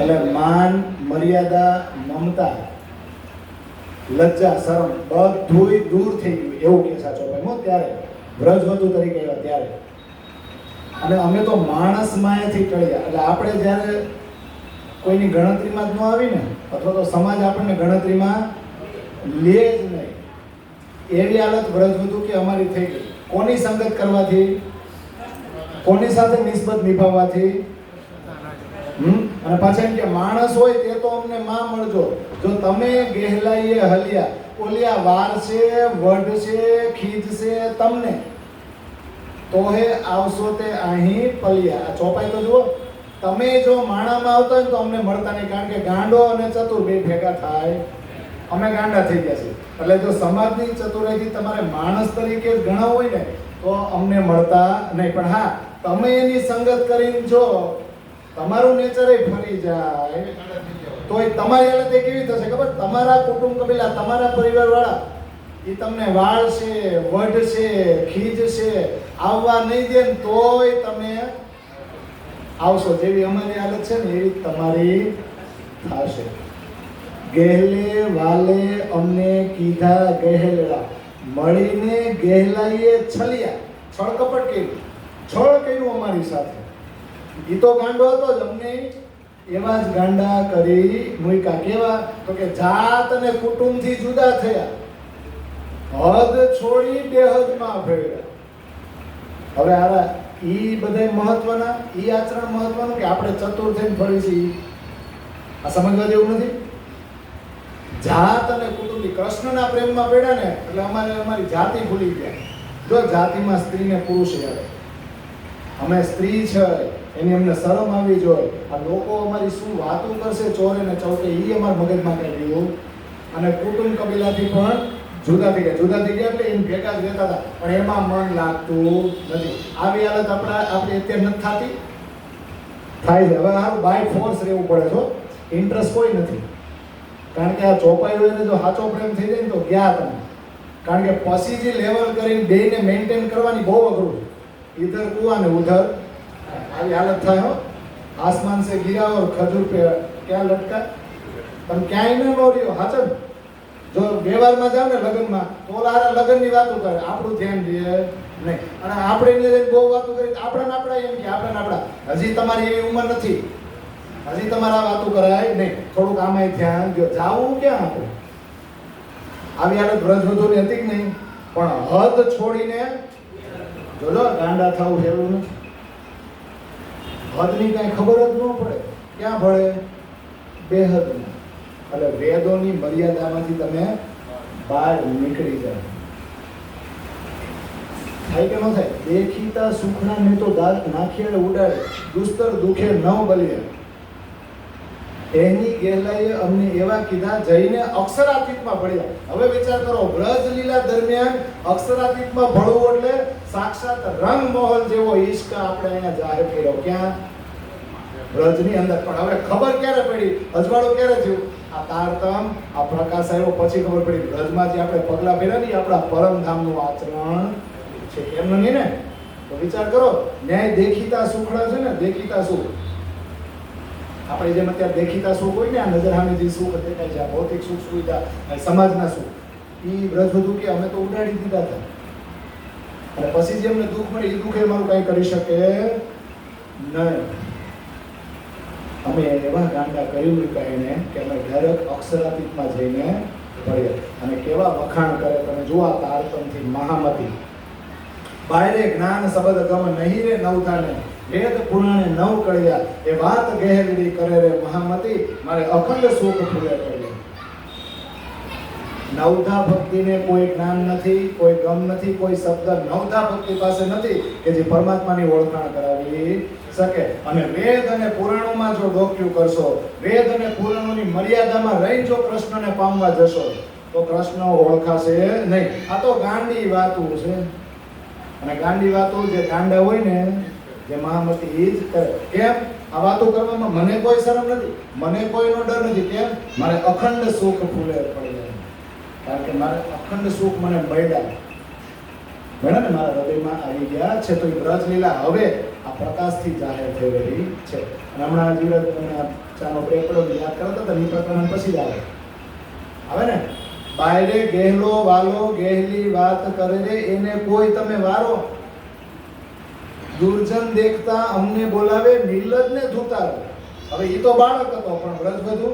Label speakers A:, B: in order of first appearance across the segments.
A: એટલે માન, મર્યાદા, મમતા, લજ્જા, શરમ બધુંય દૂર થઈ ગયું એવું કે સાચો ભાઈ ત્યારે વ્રજવધુ તરીકે આવ્યા ત્યારે. અને અમે તો માણસ માયાથી ટળ્યા. એટલે આપણે જ્યારે કોઈની ગણતરીમાં જ ન આવી ને, અથવા તો સમાજ આપણને ગણતરીમાં લે જ નહીં, એવી હાલત વ્રજવધુ કે અમારી થઈ ગઈ. કોની સંગત કરવાથી, કોની સાથે નિસ્બત નિભાવવાથી, અને પાછા એમ કે માણસ હોય તે તો અમને માં મળજો. જો તમે ગહેલાઈએ હલ્યા, ઓલિયા વાર છે, વઢ છે, ખીજ છે તમને, તો હે આવશો તે અહીં પલિયા. આ ચોપાઈ તો જુઓ. તમે જો માણામાં આવતા હોય તો અમને મળતા નહીં, કારણ કે ગાંડો અને ચતુર બે ભેગા થાય, અમે ગાંડા થઈ ગયા છીએ. એટલે જો સમાજની ચતુરાઈથી તમારે માણસ તરીકે જ ગણાવ હોય ને તો અમને મળતા નહીં. પણ હા, તમે એની સંગત કરીને જો તમારું નેચર ફરી જાય તો તમારી હાલત કેવી થશે ખબર? તમારા કુટુંબ કબીલા, તમારા પરિવાર વાળા એ તમને વાળ છે, વઢ છે, ખીજ છે આવવા નહીં દે ને તોય તમે આવશો. જેવી અમારી હાલત છે ને એવી તમારી થશે. ગહેલે વાલે અમને કીધા ગહેલડા, મળીને ગહેલાઈએ છલિયા. છળ કપટ કર્યું, છળ કર્યું અમારી સાથે. ઈ તો ગાંડો હતો જ, અમને એવા જ ગાંડા કરી મૂક્યા. કેવા? તો કે જાત અને કુટુંબથી જુદા થયા, હદ છોડી બેહદમાં ફેર્યા. હવે આરા ઈ બધાય મહત્વના, ઈ આચરણ મહત્વનું કે આપણે ચતુર થઈને ફરી છીએ? આ સમજવા જેવું નથી. જાત અને કુટુંબી કૃષ્ણના પ્રેમમાં પડ્યા ને એટલે અમારી જાતિ ભૂલી ગયા. જો જાતિમાં સ્ત્રીને પુરુષ આવે, અમે સ્ત્રી છે એની અમને શરમ આવી જોઈએ. આ લોકો અમારી શું વાતો કરશે ચોરે ને ચૌકે, એ અમારા મગજમાં કઈ ગયું. અને કુટુંબ કબીલાથી પણ જુદા થઈ ગયા. જુદા થઈ ગયા એટલે એમ ભેગા જ રહેતા હતા, પણ એમાં મન લાગતું નથી. આવી હાલત આપણે અત્યારે નથી થતી? થાય છે. હવે સારું બાય ફોર્સ રહેવું પડે છે, ઇન્ટરેસ્ટ કોઈ નથી. કારણ કે આ ચોપાઈ હોય ને જો સાચો પ્રેમ થઈ જાય ને તો ગયા તમે. કારણ કે પછી જે લેવલ કરીને બેને મેન્ટેન કરવાની બહુ અઘરું છે. इधर कुआं ने उधर આવી હાલત થાય હો. આસમાન સે ગિરા ઓર ખજૂર पे क्या लटका? તમે ક્યાંય ન રહ્યો. હાચો જો વ્યવહારમાં જાવ ને લગ્નમાં તો ઓલા લગ્નની વાતો કરે, આપણું ધ્યાન દે નહીં. અને આપણે એને બહુ વાતો કરી આપણા એમ કે આપણા હજી તમારી એવી ઉંમર નથી, હજી તમારા વાતો કરાય નહીં, થોડુંક આમાંય ધ્યાન દો. જાવું ક્યાં આપણે? આવી હાલત વ્રજવધુની હતી કે નહીં? પણ હદ છોડીને જોજો ગાંડા થવું એવું નથી. હદની કાંઈ ખબર જ ન પડે. ક્યાં ભળે? બેહદમાં. એટલે વેદોની મર્યાદામાંથી તમે બહાર નીકળી જાઓ. થાય કે ન થાય? દેખીતા સુખના ને તો દાંત નાખીને ઉડાડે, દુસ્તર દુખે ન બલિએ. એની ગેલાઈએ અમને એવા કીધા જઈને અક્ષરાતીતમાં ભળ્યા. હવે વિચાર કરો, વ્રજ લીલા દરમિયાન અક્ષરાતીતમાં ભળવું એટલે સાક્ષાત રંગ મહોલ જેવો ઈશ્ક આપણે અહીંયા જાહેર કર્યો. ક્યાં? વ્રજની અંદર. પણ હવે ખબર ક્યારે પડી? અજવાળું ક્યારે થયું? આ તારતમ, આ પ્રકાશ આવ્યો પછી ખબર પડી વ્રજમાં જે આપણે પગલા ફેર્યા ને આપણા પરમધામનું આચરણ છે. એમ નહીં ને? તો વિચાર કરો, ન્યાય દેખીતા સુખડા છે ને, દેખીતા સુખ. આપણે જેમ અત્યારે દેખીતા સુખ હોય ને, આ નજર સામે જે સુખ દેખાય છે, આ ભૌતિક સુખ સુવિધા, સમાજના સુખ, એ વ્રજવધુ કે અમે તો ઉડાડી દીધા હતા. અને પછી જે અમને દુઃખ મળે એ દુઃખ મારું કઈ કરી શકે નહીં. અમે એવા ગાંડા કરી મૂક્યા એને કે અમે ડાયરેક્ટ અક્ષરાતીતમાં જઈને ભળ્યા. અને કેવા વખાણ કરે તમે જુઓ. તારતમથી મહામતી બાયરે જ્ઞાન શબ્દ ગમ નહીં રે નવતાને, વેદ પુરાણે નવ કળ્યા, એ વાત ગહેરી કરે રે મહામતી, મારે અખંડ સુખ ફૂલે પડ્યા. નવધા ભક્તિને કોઈ જ્ઞાન નથી, કોઈ ગમ નથી, કોઈ શબ્દ નવધા ભક્તિ પાસે નથી કે જે પરમાત્માની ઓળખાણ કરાવી શકે. અને વેદ અને પુરાણોમાં જો ડોક્યું કરશો, વેદ અને પુરાણોની મર્યાદામાં રહી જો કૃષ્ણને પામવા જશો તો કૃષ્ણ ઓળખાશે નહીં. આ તો ગાંડી વાતો છે. અને ગાંડી વાતો જે ગાંડા હોય ને, જે મહામતી એ જ કરે. કેમ? આ વાતો કરવામાં મને કોઈ શરમ નથી, મને કોઈનો ડર નથી. કેમ? મારે અખંડ સુખ ફૂલે પડે. કારણ કે મારે અખંડ સુખ મને મળ્યા ને મારા હૃદયમાં આવી ગયા છે. તો એ વ્રજ લીલા હવે આ પ્રકાશથી જાહેર થઈ રહી છે. અને હમણાં જીવરાજ ચાનો બ્રેક પડ્યો યાદ કરતા હતા એ પ્રકરણ પછી જ આવે ને, બાયરે ગહેલો વાલો ગહેલી વાત કરે રે એને કોઈ તમે વારો, દુર્જન દેખતા અમને બોલાવે નિર્લજ ને ધૂતારો. હવે એ તો બાળક હતો પણ વ્રજવધુ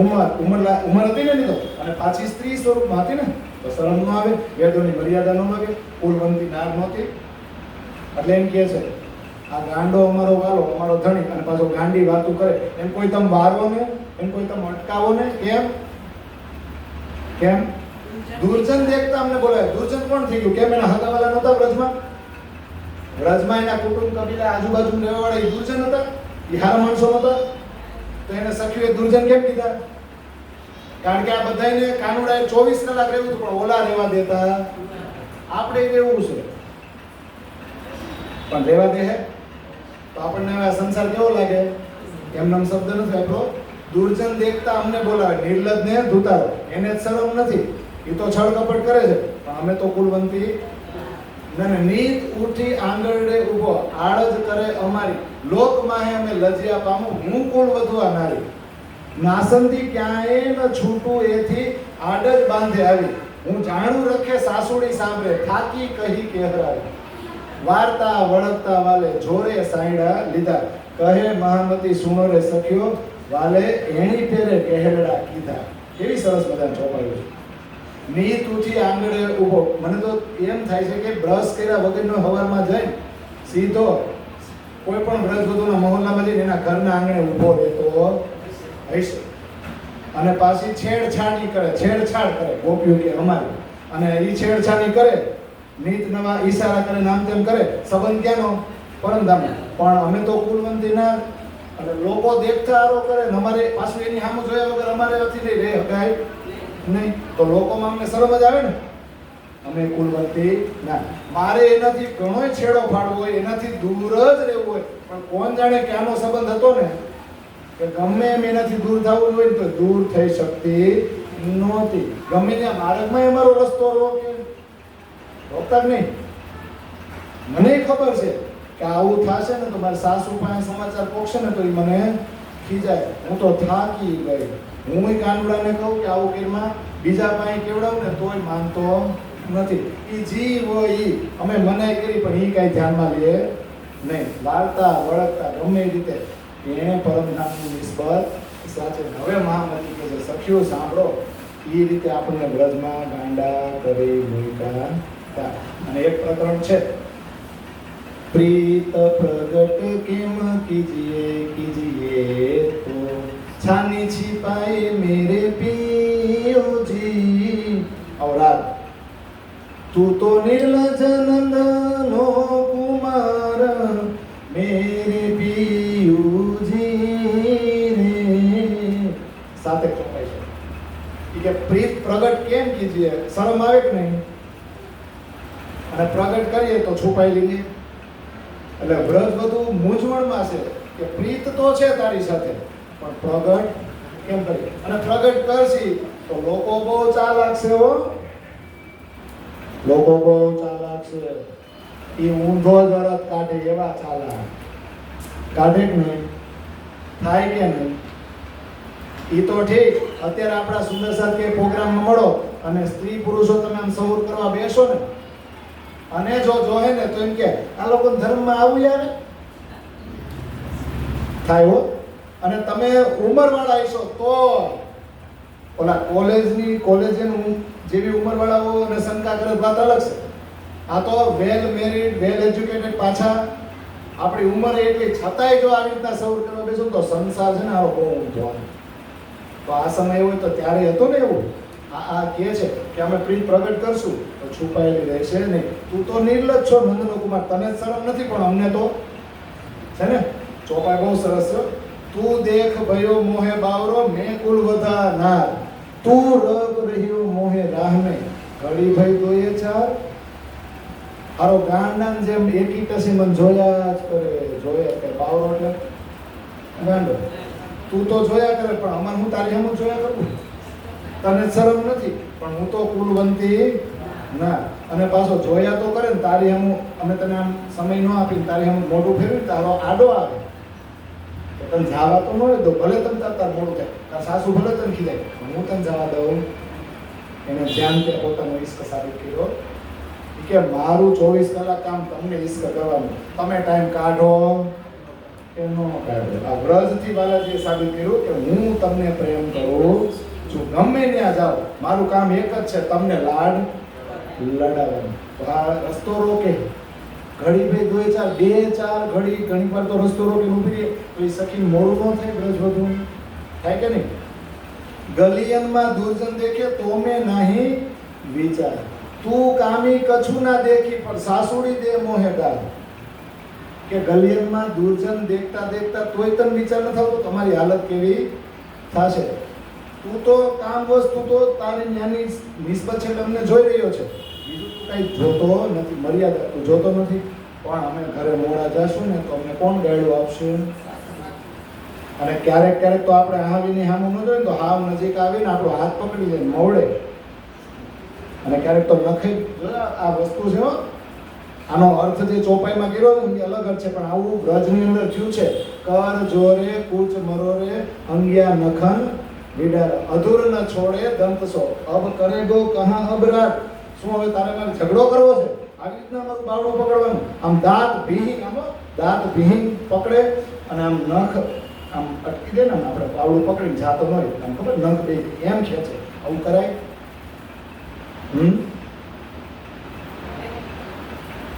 A: ઉંમર હતી ને તો, અને પાછી સ્ત્રી સ્વરૂપમાં હતી ને, તો શરમ ન આવે, વેદોની મર્યાદા ન લાગે, કુલવંતી નાર નહોતી. એટલે એમ કહે છે આ ગાંડો અમારો વાલો અમારો ધણી, અને પાછો ગાંડી વાતું કરે, એમ કોઈ તમે વારો ને, એમ કોઈ તમે અટકાવો ને, કેમ કેમ દુર્જન દેખતા અમને બોલાવે. દુર્જન કોણ થઈ ગયું? કેમ એના હગાવાલા નહોતા વ્રજમાં? વ્રજમાં એના કુટુંબ કબીલા આજુબાજુ રહેવાવાળા એ દુર્જન હતા, એ હારા માણસો નહોતા. તો એને સખીઓએ દુર્જન કેમ કીધા? કારણ કે આ બધાને કાનુડાએ 24 કલાક રહેવું હતું, પણ ઓલા રહેવા દેતા. આપણે રહેવું છે પણ રહેવા દે હે તો આપણને હવે આ સંસાર કેવો લાગે? એમનો શબ્દ નથી આપણો. દુર્જન દેખતા અમને બોલાવે નિર્લજ ને ધૂતારો. એને જ શરમ નથી, એ તો છળ કપટ કરે છે, પણ અમે તો કુલવંતી ને નીત ઉઠી આંગળે ઊભો આળજ કરે અમારી, લોક માહે અમે લજ્યા પામું હું કુળ વધવા નારી, નાસંદી ક્યાંય ન છૂટું એથી આડજ બાંધે આવી, હું જાણું રખે સાસુડી સાંભળે થાકી કહી કહેરાવી, વાર્તા વળગતા વાલે જોરે સાંયડા લીધા, કહે મહામતી સુનો રે સખ્યો વાલે એણી ફેરે કહેરડા કીધા. કેવી સરસ બધાને ચોપાયું છે. નીત ઉઠી આંગળે ઊભો. મને તો એમ થાય છે કે બ્રશ કર્યા વગરનો હવારમાં જઈને સીધો કોઈ પણ વ્રજવધુના મહોલ્લામાં જઈને એના ઘરના આંગણે ઊભો રહેતો હશે, અને પાછી છેડછાડ કરે ગોપીઓ કે અમારી, અને એ છેડછાડી કરે, નીત નવા ઈશારા કરે, નામ તેમ કરે. સંબંધ ક્યાંનો? પરમધામનો. પણ અમે તો કુલવંતીના, અને લોકો દેખતા આરો કરે ને અમારે પાછું એની સામે જોયા વગર અમારે નથી નહીં રહે હકાય નહીં, તો લોકોમાં અમને શરમ જ આવે ને. અમે કુલવંતી ના, મારે એનાથી ઘણોય છેડો ફાડવો હોય, એનાથી દૂર જ રહેવું હોય, પણ કોણ જાણે ક્યાંનો સંબંધ હતો ને કે ગમે એમ એનાથી દૂર થવું હોય ને તો દૂર થઈ શકતી નહોતી. ગમે ત્યાં માર્ગમાં અમારો રસ્તો રોકતા જ નહીં. મને ખબર છે કે આવું થશે ને તો મારી સાસુ પાસે સમાચાર પહોંચશે ને તો એ મને ખીજાય. હું તો થાકી ગઈ. હું કાનુડાને કહું કે આવું ઘરમાં બીજા પાસે કેવડાવું ને તોય માનતો નથી. એ જીવ હોય અમે મનાઈ કરી પણ એ કાંઈ ધ્યાનમાં લે નહીં. વાર્તા વળગતા ગમે એ રીતે એને પરમધામની નિસ્બત સાચે. હવે મહામતી કહે છે સખીઓ સાંભળો, એ રીતે આપણને વ્રજમાં ગાંડા કરી મૂક્યા હતા. અને એક પ્રકરણ છે, પ્રીત પ્રગટ કેમ કીજીએ તો છાની छिपाए मेरे पियोजी, और रात तू तो निर्लज नंदनो कुमार मेरे पियूजी रे. સાથે ચોપાઈ છે કે પ્રીત પ્રગટ કેમ કીજીએ, શરમ આવે કે નહીં? અને પ્રગટ કરીએ તો છુપાઈ લઈએ. એટલે વ્રજવધુ મૂંઝવણમાં છે કે પ્રીત તો છે તારી સાથે, પણ પ્રગટ કેમ કરીએ? અને પ્રગટ કરશી તો લોકો બહુ ચાલાક છે હો, લોકો બહુ ચાલાક છે. એ ઊંધો જરત કાઢે એવા ચાલાક કાઢે કે નહીં? થાય કે નહીં? એ તો ઠીક. અત્યારે આપણા સુંદર સાથ કે પ્રોગ્રામમાં મળો અને સ્ત્રી પુરુષો તમે આમ સહુર કરવા બેસો ને, અને જો જોહે ને તો એમ કે આ લોકો ધર્મમાં આવું આવે થાય હો. અને તમે ઉંમરવાળા હશો તો ઓલા કોલેજની જેવી ઉંમરવાળાઓ અને શંકા કરે વાત અલગ છે. આ તો વેલ મેરિડ વેલ એજ્યુકેટેડ, પાછા આપણી ઉંમર એટલી છતાંય જો આવી રીતના સૌર કરવા બેસો તો સંસાર છે ને આવો બહુ ઊંધો. તો આ સમય હોય તો ત્યારે હતો ને એવું. આ કહે છે કે અમે પ્રીત પ્રગટ કરશું તો છુપાયેલી રહેશે નહીં. તું તો નિર્લજ છો નંદનો કુમાર, તને શરમ નથી પણ અમને તો છે ને. ચોપાઈ બહુ સરસ છે. તું દેખ ભયો મોહે બાવરો મેં કુલ વધા નાર, તું રગ રહ્યો મોહે રાહ મેં ઘડી ભઈ દોયે ચાર. આરો ગાંડાન જેમ એકી ટસી મન જોયા જ કરે, જોયા કરે. બાવરો એટલે ગાંડો. તું તો જોયા કરે પણ અમાર હું તારી સામે જોયા કરું? તને શરમ નથી પણ હું તો કુલવંતી ના. અને પાછો જોયા તો કરે ને તારી અમે તને આમ સમય ન આપીને તારી મોઢું ફેરવીને તારો આડો આવે તો તને જવા તો મળે તો ભલે તને તાર મોડું થાય, તાર સાસુ ભલે તને ખીજાય, હું તને જવા દઉં. એને ધ્યાન તે પોતાનો ઈશ્ક સાબિત કર્યો કે મારું 24 કલાક કામ તમને ઈશ્ક કરવાનું, તમે ટાઈમ કાઢો એનો કાઢો. આ વ્રજથી બાલાજીએ સાબિત કર્યું કે હું તમને પ્રેમ કરું છું, ગમે ત્યાં જાઓ મારું કામ એક જ છે, તમને લાડ લડાવવાનું. તો આ રસ્તો રોકે ઘડી ભાઈ 2-4 ઘડી ઘણી વાર તો રસ્તો રોકે ઊભી રહે તો એ સખી મોડું ન થાય, વ્રજ વધુ થાય કે નહીં. ગલિયનમાં દુર્જન દેખે તો મેં નહીં વિચાર, તું કામી કછું ના દેખી પણ સાસુડી દે મોહે ડાળ. કે ગલિયનમાં દુર્જન દેખતા દેખતા તોય તને વિચાર ન થતો તમારી હાલત કેવી થશે. તું તો કામ વસ્તુ તો તારી જ્ઞાની નિસ્બત છે તમને જોઈ રહ્યો છે, બીજું તું કઈ જોતો નથી, મર્યાદા તું જોતો નથી. પણ અમે ઘરે મોડા જાશું ને તો અમને કોણ ગાડું આપશે? અને ક્યારેક ક્યારેક તો આપણે હાવીની સામું ન જોઈએ તો હાવ નજીક આવીને આપણો હાથ પકડી જાય મોવડે, અને ક્યારેક તો નખે. આ વસ્તુ છે હો, આનો અર્થ જે ચોપાઈમાં કર્યો ને એ અલગ જ છે, પણ આવું વ્રજની અંદર થયું છે. કર જોરે કૂચ મરોરે અંગ્યા નખન વિડાર અધૂર ન છોડે દંતસો અબ કરે ગો કહા અબરાટ. શું હવે તારે મારે ઝઘડો કરવો છે? આવી રીતના અમારું બાવડું પકડવાનું, આમ દાંત ભીંગ પકડે અને આમ નખ આમ અટકી દે ને, આપણે બાવડું પકડીને જાતો ન હોય, આમ ખબર નખ બે એમ ખેંચે, આવું કરાય?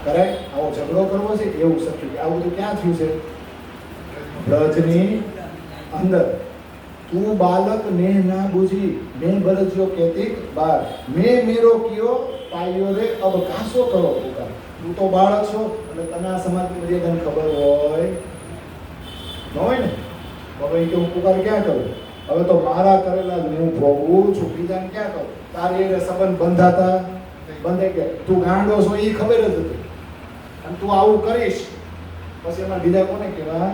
A: કરાય? આવો ઝઘડો કરવો છે એવું શક્ય. આવું તો ક્યાં થયું છે? વ્રજની અંદર. તું બાલક ને ના બુજી મેં બરજ્યો કેતિક બાર, મેં મેરો કિયો પાયો રે અબ કાસો કરો પુકાર. તું તો બાળક છો એટલે તને આ સમાજની મર્યાદાની ખબર હોય ન હોય ને? હવે કે હું પુકાર ક્યાં કરું? હવે તો મારા કરેલા હું ભોગવું છું, બીજાને ક્યાં કહું? તારી એને સંબંધ બંધાતા બંધાઈ ગયા, તું ગાંડો છો એ ખબર જ હતી, અને તું આવું કરીશ પછી એમાં બીજા કોને કહેવા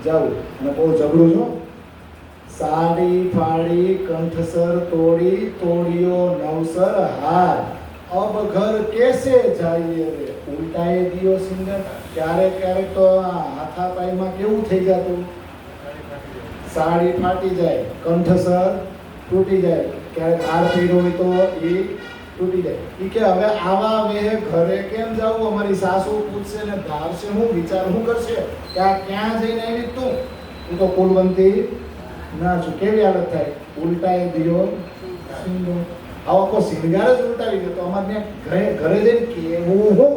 A: જાવું? અને બહુ ઝઘડું છો. સાડી ફાડી કંઠસર તોડી તોડિયો નવસર હાર, અબ ઘર કેસે જાઈએ રે ઉલટાએ દિયો સિંગર. ક્યારેક ક્યારેક તો હાથાપાઈમાં કેવું થઈ જતું, સાડી ફાટી જાય, કંઠસર તૂટી જાય, ક્યારેક હાર પીડ્યો હોય તો એ તૂટી જાય. એ કે હવે આવા વેહે ઘરે કેમ જાવું? અમારી સાસુ પૂછશે ને ધારશે, હું વિચાર શું કરશે કે આ ક્યાં જઈને આવી તું? હું તો કુલવંતી ના છું. કેવી હાલત થાય? ઉલટાએ દિયો સિંગો. આવો કોઈ સિંગાર જ ઉલટાવી દે તો અમારે ઘરે જઈને કેવું હું?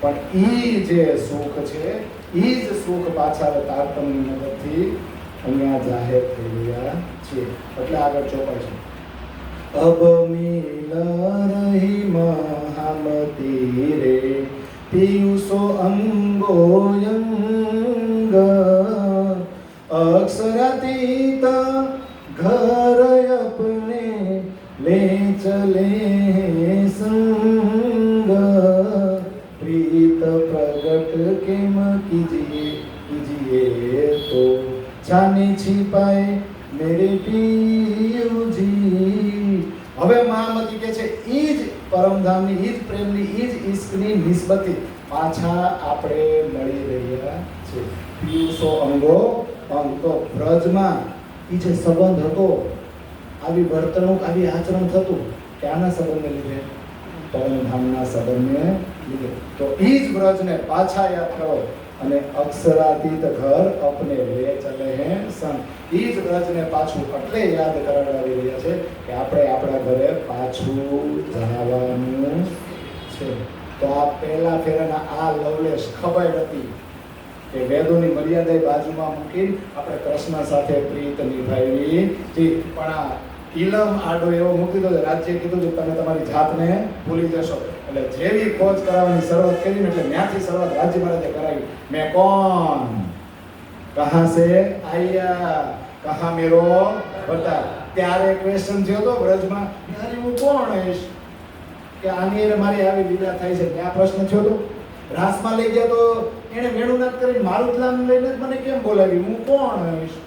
A: પણ ઈ જે સુખ છે ઈ જ સુખ પાછા તારતમ્યની મદદથી અહીંયા જાહેર થઈ રહ્યા છે. એટલે આગળ ચોપાય છે. અબ મિલ રહી મહામતી રે પિયુષો અંગોયંગ, અક્ષરાતીત ઘર અપને ले चले संग, प्रीत प्रगट केम कीजिए तो छानी छिपाए मेरे पियुजी. હવે મહામતી કે છે ઈ જ પરમધામની, ઈ જ પ્રેમની, ઈ જ ઈશ્કની નિસ્બતે પાછા આપણે મળી રહ્યા છે. પિયુષો અંગો અંગ. તો વ્રજમાં ઈ જે સંબંધ હતો, આવી વર્તણૂક, આવી આચરણ થતું, ક્યાંના સંબંધને લીધે? પરમધામના સંબંધને લીધે. તો ઈ જ વ્રજને પાછા યાદ કરો અને અક્ષરાતીત ઘર અપને લે ચલે હે સંગ. ઈ જ વ્રજને પાછું એટલે યાદ કરાવી રહ્યા છે કે આપણે આપણા ઘરે પાછું જવાનું છે. તો આ પહેલા ફેરાના આ લવલેશ ખબર હતી કે વેદોની મર્યાદા બાજુમાં મૂકી આપણે કૃષ્ણ સાથે પ્રીત નિભાવી હતી. પણ આ ઇલમ આડો એવો મૂકી દો, રાજ્ય કીધું કે તમે તમારી જાતને ભૂલી જશો. એટલે જેવી ખોજ કરાવવાની શરૂઆત કરી ને એટલે ત્યાંથી શરૂઆત રાજ્ય મહારાજે કરાવી. મેં કોણ, કહા સે આયા, કહા મેરો બતા. ત્યારે ક્વેશ્ચન થયો તો વ્રજમાં, યાર હું કોણ હઈશ કે આની મારી આવી લીલા થાય છે? ત્યાં પ્રશ્ન થયો તો. રાસમાં લઈ ગયા તો એને મેળુનાથ કરીને મારું નામ લઈને જ મને કેમ બોલાવી? હું કોણ હઈશ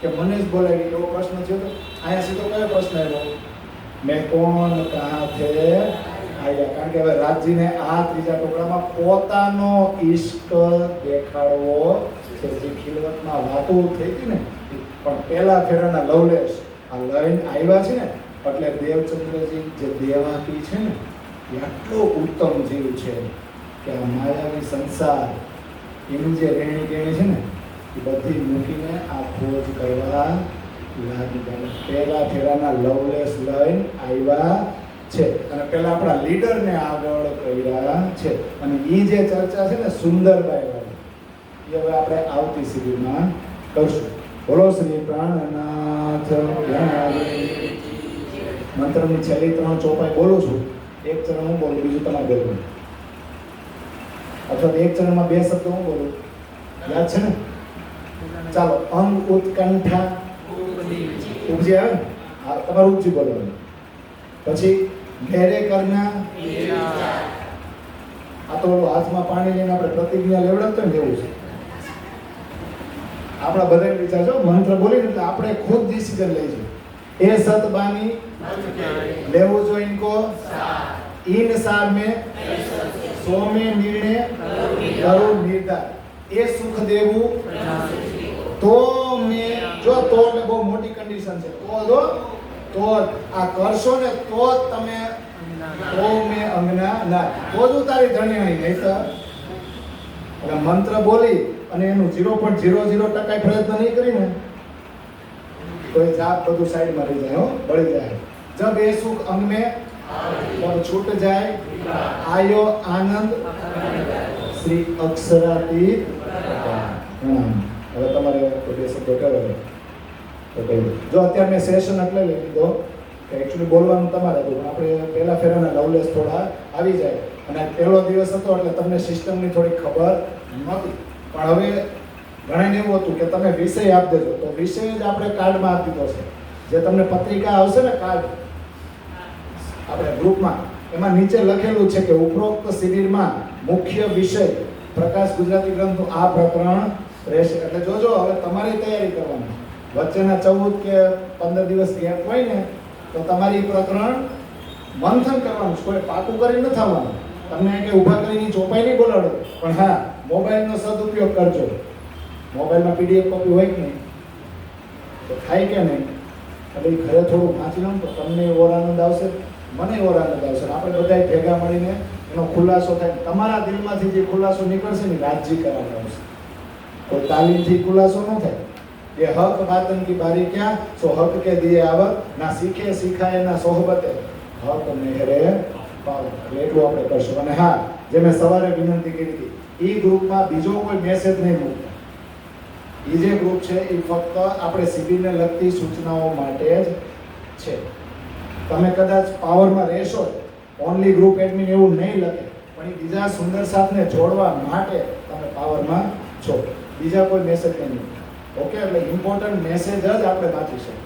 A: કે મને જ બોલાવી? એવો પ્રશ્ન થયો તો. અહીંયા સીધો કયો પ્રશ્ન આવ્યો? મેં કોણ કહા થે આયા. કારણ કે હવે રાજજીને આ ત્રીજા ટુકડામાં પોતાનો ઈશ્ક દેખાડવો છે. જે ખિલવતમાં વાતો થઈ હતી ને, પણ પહેલા ફેરાના લવલેશ આ લઈને આવ્યા છે ને, એટલે દેવચંદ્રજી જે દેવાકી છે ને, એ આટલો ઉત્તમ જીવ છે કે આ માયાવી સંસાર એની જે રહેણી કહેણી છે ને, એ બધી મૂકીને આ ખોજ કરવા લાગી ગયા. પહેલા ફેરાના લવલેસ લઈને આવ્યા છે અને પહેલા આપણા લીડરને આગળ કર્યા છે. અને એ જે ચર્ચા છે ને સુંદરબાઈ વાળી, એ હવે આપણે આવતી શિબિરમાં કરશું. બોલો શ્રી પ્રાણનાથ મંત્રની છેલ્લી 3 ચોપાઈ બોલું છું. એક ચરણ હું બોલું, બીજું તમારે બોલવું, અથવા એક ચરણમાં 2 શબ્દો હું બોલું. યાદ છે ને? ચાલો. અંગ ઉત્કંઠા ઉપજી આવે ને, હા તમારું ઉપજી બોલવાનું. પછી ઘેરે કરના, આ તો હાથમાં પાણી લઈને આપણે પ્રતિજ્ઞા લેવડાવતો ને એવું છે. આપણા બધા વિચારજો મંત્ર બોલીને એટલે આપણે ખુદ ડિસિઝન લઈશું. એ સતબાની લેવું જો ઇનકો इन सार में सो में निर्णय करो निर्धार. એ સુખ દેવું તો મેં જો તો ને બહુ મોટી કન્ડિશન છે. તો આ કરશો ને તો તમે તો મેં અંગના ના તો જ તારી ધણિયાણી. નહીં તો એટલે મંત્ર બોલી અને એનું 0.00% પ્રયત્ન નહીં કરીને તો એ જાપ બધું સાઈડમાં રહી જાય, હો બળી જાય. જબ એ સુખ અંગ में और छूट जाए आयो आनंद श्री अक्षरातीत. હવે તમારે 2 શબ્દો કહેવાય તો કહી દો. જો અત્યારે મેં સેશન એટલે લઈ લીધો કે એકચ્યુઅલી બોલવાનું તમારે હતું, આપણે પહેલા ફેરાના લવલેસ થોડા આવી જાય અને પહેલો દિવસ હતો એટલે તમને સિસ્ટમની થોડી ખબર નહોતી. પણ હવે ઘણાને એવું હતું કે તમે વિષય આપી દેજો, તો વિષય જ આપણે કાર્ડમાં આપી દીધો છે. જે તમને પત્રિકા આવશે ને કાર્ડ આપણે ગ્રુપમાં, એમાં નીચે લખેલું છે કે ઉપરોક્ત શિબિરમાં મુખ્ય વિષય પ્રકાશ ગુજરાતી ગ્રંથનું આ પ્રકરણ રહેશે. એટલે જોજો હવે તમારી તૈયારી કરવાની. વચ્ચેના 14 કે 15 દિવસ ગેપ હોય ને તો તમારી પ્રકરણ મંથન કરવાનું, કોઈ પાકું કરીને ન થવાનું. તમને કે ઊભા કરીને ચોપાઈ નહીં બોલાડો, પણ હા મોબાઈલનો સદુપયોગ કરજો. મોબાઈલમાં PDF કોપી હોય કે નહીં તો થાય કે નહીં, એટલે ઘરે થોડું વાંચી લો તો તમને એવો આનંદ આવશે, મને એવો આનંદ આવશે. આપણે બધા ભેગા મળીને એનો ખુલાસો થાય. તમારા દિલમાંથી જે ખુલાસો નીકળશે ને રાજજી કરાવવાનો આવશે. કોઈ તાલીમથી ખુલાસો ન થાય. ये हक बातन की बारी क्या सो हक के दिए आवत ना सीखे सिखाए ना सोहबते हक मेहरे पाव. એટલું આપણે કરશું. અને હા, જે મેં સવારે વિનંતી કરી હતી, એ ગ્રુપમાં બીજો કોઈ મેસેજ નહીં મૂકતા. એ જે ગ્રુપ છે એ ફક્ત આપણે શિબિરને લગતી સૂચનાઓ માટે જ છે. તમે કદાચ પાવરમાં રહેશો, ઓનલી ગ્રુપ એડમિન એવું નહીં લખે, પણ એ બીજા સુંદર સાથને જોડવા માટે તમે પાવરમાં છો. બીજા કોઈ મેસેજ નહીં. ઓકે, એટલે ઇમ્પોર્ટન્ટ મેસેજ જ આપણે વાંચીશું.